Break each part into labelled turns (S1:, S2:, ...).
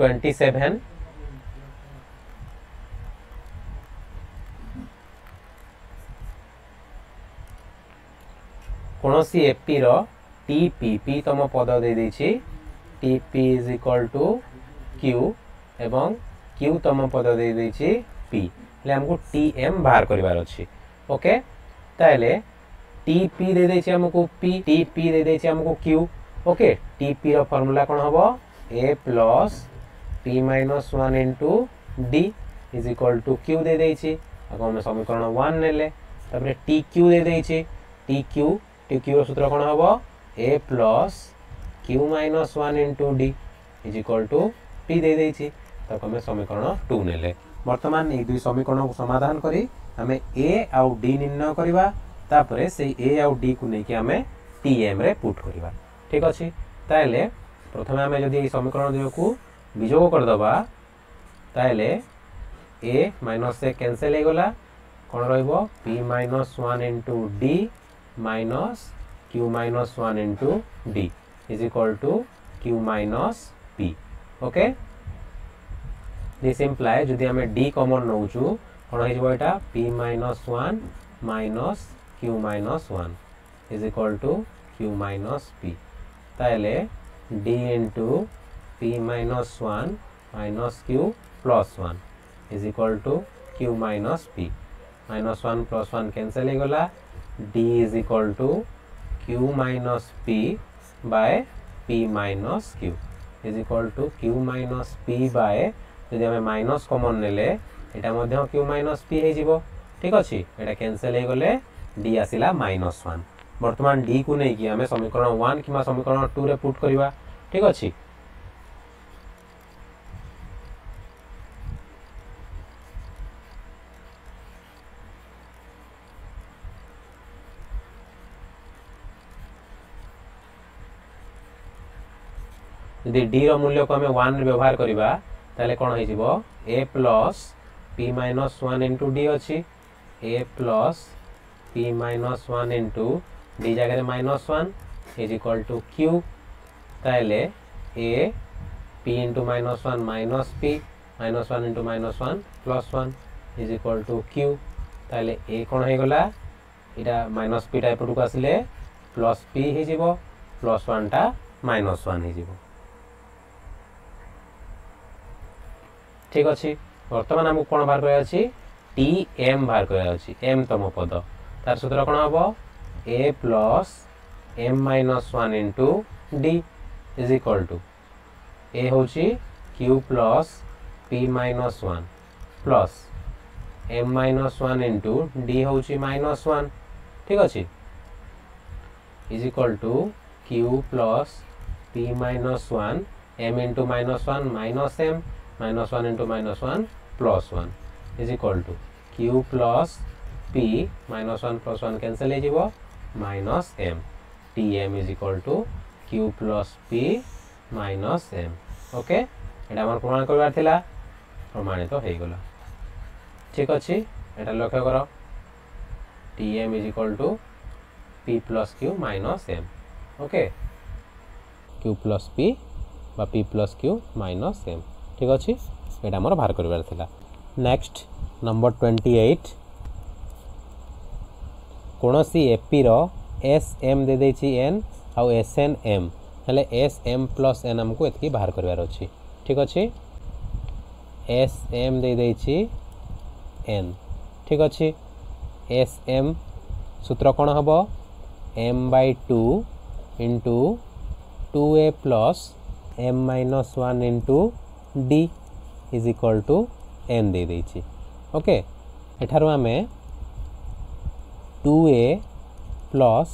S1: 27 कौन सी एपी रो टीपी तम पद दे देछि TP is equal to Q एवं क्यू तम पद दे देछि पी ले हमको टीएम बाहर करिवार अछि ओके ताले टीपी दे देछि हमको पी टीपी दे देछि हमको क्यू ओके टीपी रो फार्मूला कोन हबो a plus p minus 1 into d is equal to q दे देछि अगो हम समीकरण 1 नेले तबरे tq दे देछि tq रो सूत्र कोन हबो a plus q minus 1 into d is equal to p दे देछि तब हम समीकरण 2 नेले वर्तमान ए दुई समीकरण को समाधान करी हमें a आउ d निर्णय करबा तापरे से a आउ d को नै कि हमें tm रे पुट करबा ठीक अछि ताले प्रथमे हमें जदि समीकरण दुई को विजोग कर दबा ताले a माइनस से कैंसिल हो गला कोन रहइबो p minus 1 into d minus q minus 1 into d is equal to q minus p okay this imply जदि हमें d कॉमन नउचू कोन होइबो एटा p minus 1 minus q minus 1 is equal to q minus p ताले d into p minus 1 minus q plus 1 is equal to q minus p minus 1 plus 1 cancel हो गला d is equal to q minus p by p minus q is equal to q minus p by यदि हमें minus common नेले एटा मध्ये q minus p हे जिवो ठीक अछि एटा cancel हो गले d आसिला -1 वर्तमान d को नै कि हमें समीकरण 1 किमा समीकरण 2 रे पुट करबा ठीक अछि यदि d रो मूल्य को हमें 1 रे व्यवहार करबा ताले कोन होई जिवो a plus p minus 1 into d अछि a plus p minus 1 into d जगह रे -1 इज इक्वल टू q ताले a p into minus 1 minus p minus 1 into minus 1 plus 1 is equal to q ताले a कोन हे गला इटा minus p type two आसले plus p हे जिवो plus 1 टा minus 1 हे जिवो ठीक अछि वर्तमान हमको कोन बाहर करया अछि tm बाहर करया अछि m तम पद तार सूत्र कोन हबो a plus m minus 1 into d is equal to a होची q plus p minus 1 plus m minus 1 into d होची -1 ठीक अछि is equal to q plus p minus 1 m into -1 minus m minus 1 into -1 plus 1 is equal to q plus p minus 1 plus 1 cancel हे जिवो minus m tm is equal to q plus p minus m okay एटा हमर प्रमाण करबार थिला प्रमाणित तो हे गला ठीक अछि एटा लक्ष्य करो tm is equal to p plus q minus m okay q plus p बा p plus q minus m ठीक अछि एटा हमर बाहर करबार थिला नेक्स्ट नंबर 28 कोनोसी एपी रो sm दे देछि n आ sn m हेले sm plus n हमको एतकी बाहर करबार अछि ठीक अछि sm दे देछि n ठीक अछि sm सूत्र कोन हबो m/2 into 2a plus m minus 1 into d is equal to n दे देछि ओके एठारो हमें 2a plus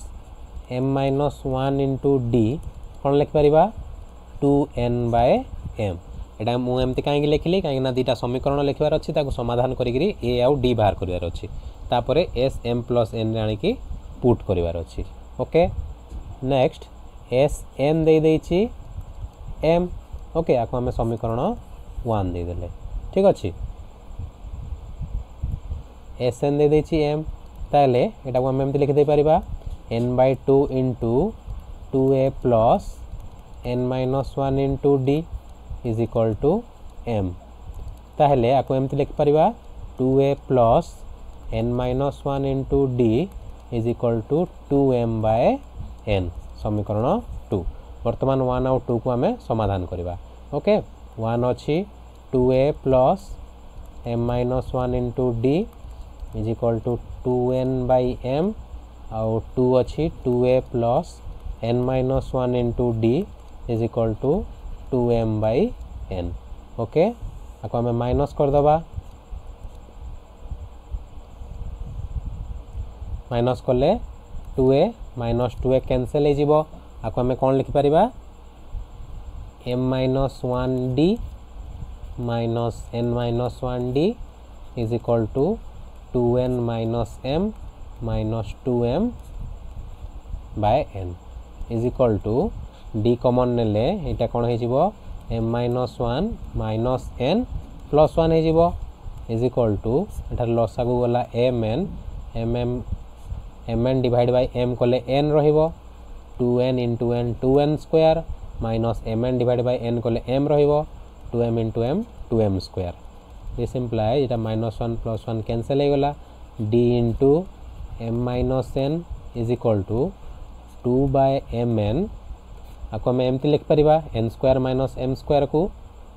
S1: m minus 1 into d कोन लिख परिबा 2n by m एटा मु एमति काहे लिखली काहे ना दीटा समीकरण लिखबार अछि ताको समाधान करिगिरी a आउ d बाहर करिवार अछि तापरे s m plus n राणी की पुट करिवार अछि ओके नेक्स्ट s n दे देछि m ओके आको हमें समीकरण 1 दे देले ठीक अछि s n दे देछि m ताले एटा को हम एमति लिख दे परिबा n/2 into 2a plus n minus 1 into d is equal to m ताहले आको एमती लिख परिबा 2a plus n minus 1 into d is equal to 2m by n समीकरण 2 वर्तमान 1 और 2 को हमें समाधान करबा ओके 1 अछि 2a plus m minus 1 into d is equal to 2n by m और 2 अछि 2a plus n minus 1 into d is equal to 2m by n okay आको हमें माइनस कर दबा माइनस करले 2a माइनस 2a कैंसिल हो जिवो आको हमें कोन लिखि परिबा m minus 1d minus n minus 1d is equal to 2n minus m minus 2m by n is equal to d common नेले एटा कोन हे जिवो m माइनस 1 माइनस n प्लस 1 हे जिवो इज इक्वल टू एटा लसागु गला mn डिवाइड बाय m कोले n रहिबो 2n into n 2n square minus mn divide by n कोले m रहिबो 2m into m 2m square this implies एटा माइनस 1 प्लस 1 कैंसिल हो गला d into m minus n is equal to 2 by mn आको हम एमती लिख परिबा n square minus m square को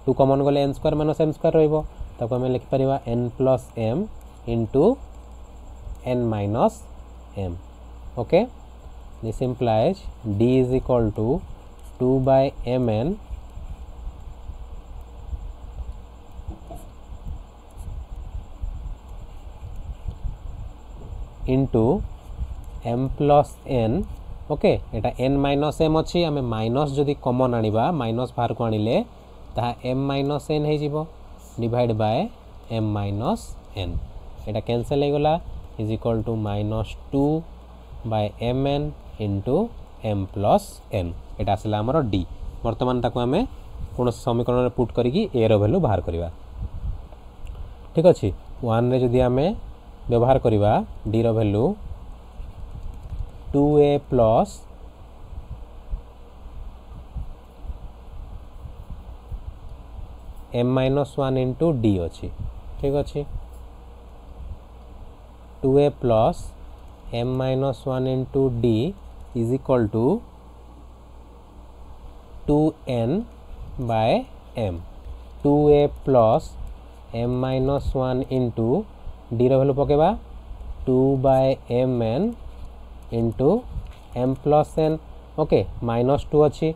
S1: 2 कॉमन गले n square minus m square रहिबो ताको हम लिख परिबा n plus m into n minus m okay this implies d is equal to 2 by mn into m plus n okay Etah n minus m अछि हमें minus जदि common आनिबा minus बाहर को आनिले ता m माइनस n हे जिवो divide by m minus n एटा cancel हो गला is equal to minus 2 by mn into m plus n एटा आसला हमर d वर्तमान ताको हमें कोन समीकरण रे पुट करिकि a रो वैल्यू बाहर करिवा ठीक अछि 1 रे जदि हमें व्यवहार करिवा d रो value 2a plus m minus 1 into d अच्छी ठीक अच्छी 2a plus m minus 1 into d is equal to 2n by m 2a plus m minus 1 into d रो वैल्यू पकेबा 2 by mn into m plus n okay minus 2 अच्छी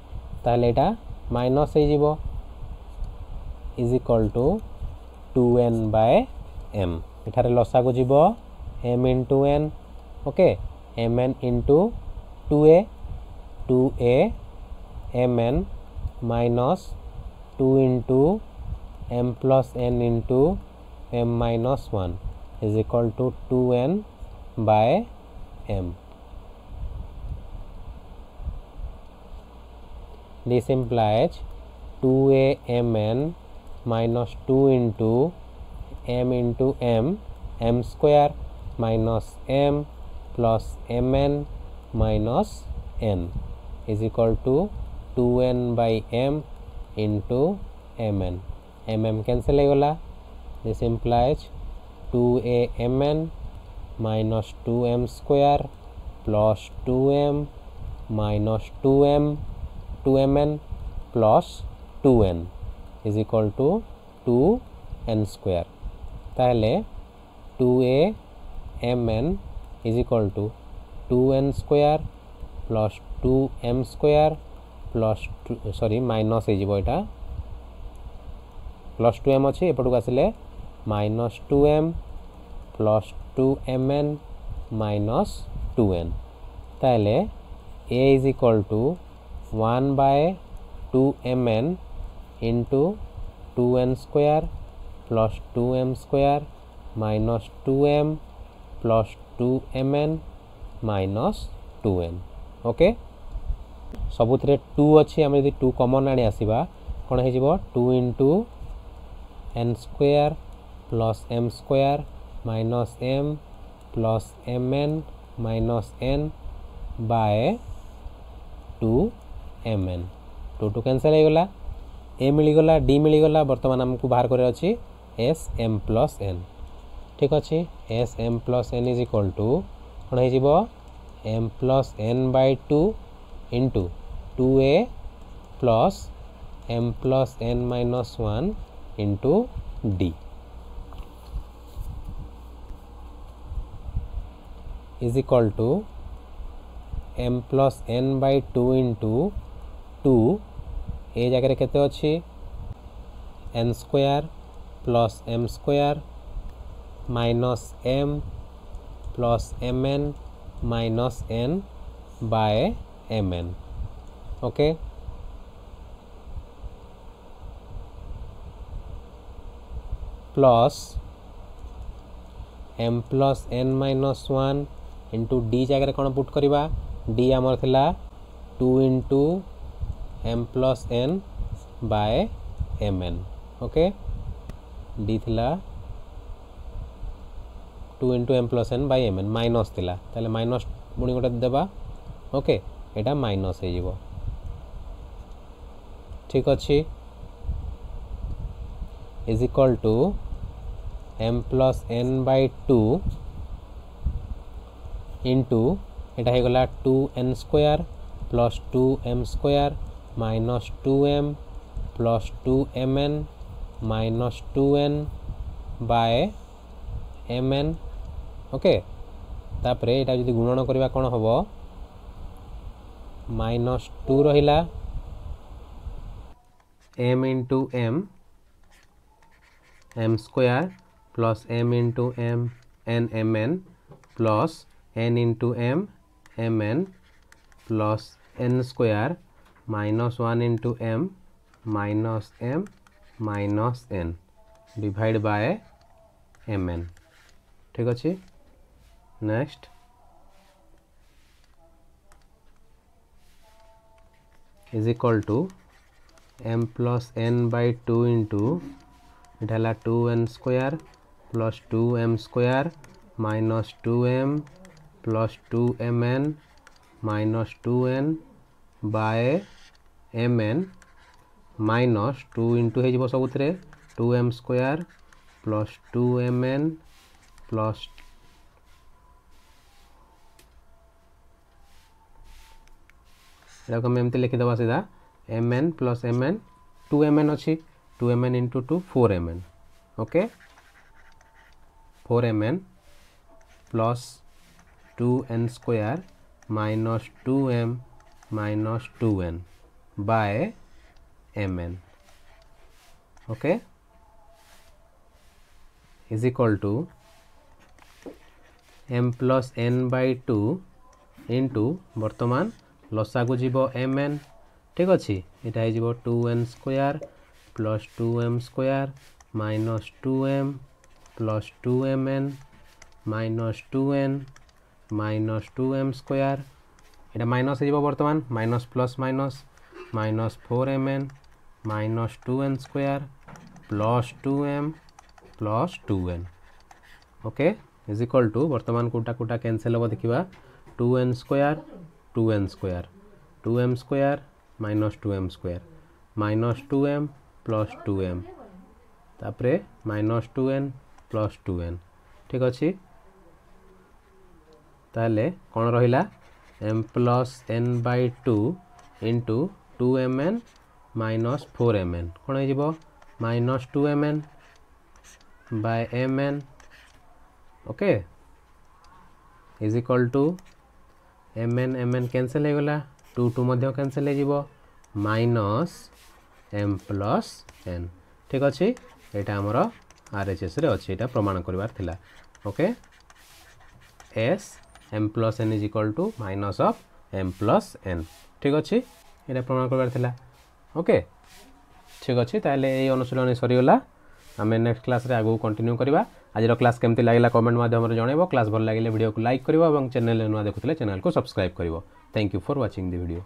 S1: ताले एटा minus हे जिवो is equal to 2n by m एठारे लसागु जिवो m into n okay mn into 2a mn minus 2 into m plus n into m minus 1 is equal to 2n by m This implies 2a mn minus 2 into m square minus m plus mn minus n is equal to 2n by m into mn. mm cancel हो गला. This implies 2a mn minus 2m square plus 2m minus 2mn plus 2n is equal to 2n square. ताहले 2a mn is equal to 2n square plus 2m square plus minus है जीवो इटा plus 2m अच्छी एपटू आसिले minus 2m plus 2mn minus 2n. ताहले a is equal to 1 by 2mn into 2n square plus 2m square minus 2m plus 2mn minus 2n. Okay सबुथिरे 2 अच्छी आम यदि 2 common आनी आसीबा कोन हे जिवो 2 into n square plus m square minus m plus mn minus n by 2mn. 2 cancel हो गला ए मिलगला D मिलगला बर्तमान आमको बाहर करे अच्छी एस एम प्लस एन ठीक अच्छे s m plus n is equal to कौन हो m plus n by 2 into 2a plus m plus n minus 1 into d is equal to m plus n by 2 into 2 a जगह केते अच्छी n square plus m square minus m plus m n minus n by m n okay plus m plus n minus 1 into d जगह कौन put करवा D आमर थिला 2 into m plus n by m n okay d थिला 2 into m plus n by m n minus थिला ताले minus पुणी गोटे देबा ओके एटा माइनस हो जीवो ठीक अच्छी is equal to m plus n by 2 into एटा हो गला 2n square plus 2m square minus 2m plus 2mn minus 2n by mn okay तापरे एटा जदि गुणन करबा कोन हबो माइनस 2 रहिला m into m m square plus m into m n mn plus n into m mn plus n square minus 1 into m minus m minus n divide by mn ठीक अच्छे next is equal to m plus n by 2 into इटा 2n square plus 2m square minus 2m plus 2mn minus 2n by mn minus 2 into हो सबुत 2m square plus 2mn plus M एमती लिखिदेवा सीधा mn plus mn 2mn अच्छी 2mn into 2 4mn okay 4mn plus 2n square minus 2m minus 2n by mn okay is equal to m plus n by 2 into बर्तमान लसागु जीव mn ठीक अच्छे यहाँ हो 2n square plus 2m square minus 2m plus 2mn minus 2n minus 2m square यहाँ minus हो बर्तमान minus plus minus minus 4mn minus 2n square plus 2m plus 2n okay is equal to बर्तमान कोटा कोटा cancel हम देखा 2n square 2n square 2m square minus 2m square minus 2m plus 2m तापरे minus 2n plus 2n ठीक अच्छे ताले कौन रहिला m plus n by 2 into 2mn minus 4mn कौन हो minus 2mn by mn okay is equal to mn cancel हो गला 2 2 मध्य कैंसिल हो माइनस m प्लस n ठीक अच्छे यहाँ आमर RHS रे अच्छे यहाँ प्रमाण करवार थिला okay s m plus n is equal to minus of m plus n ठीक अच्छे यहाँ प्रमाण करवार थिला ओके ठीक अच्छे ताले ये अनुशीलन सरीगला आम नेक्स्ट क्लास रे आगू कंटिन्यू करवा आज क्लास केमती लगे कमेंट माध्यम जनइब क्लास भल लगे वीडियो को लाइक कर चैनल नुआ देखुले चैनल को सब्सक्राइब कर thank you for watching the video.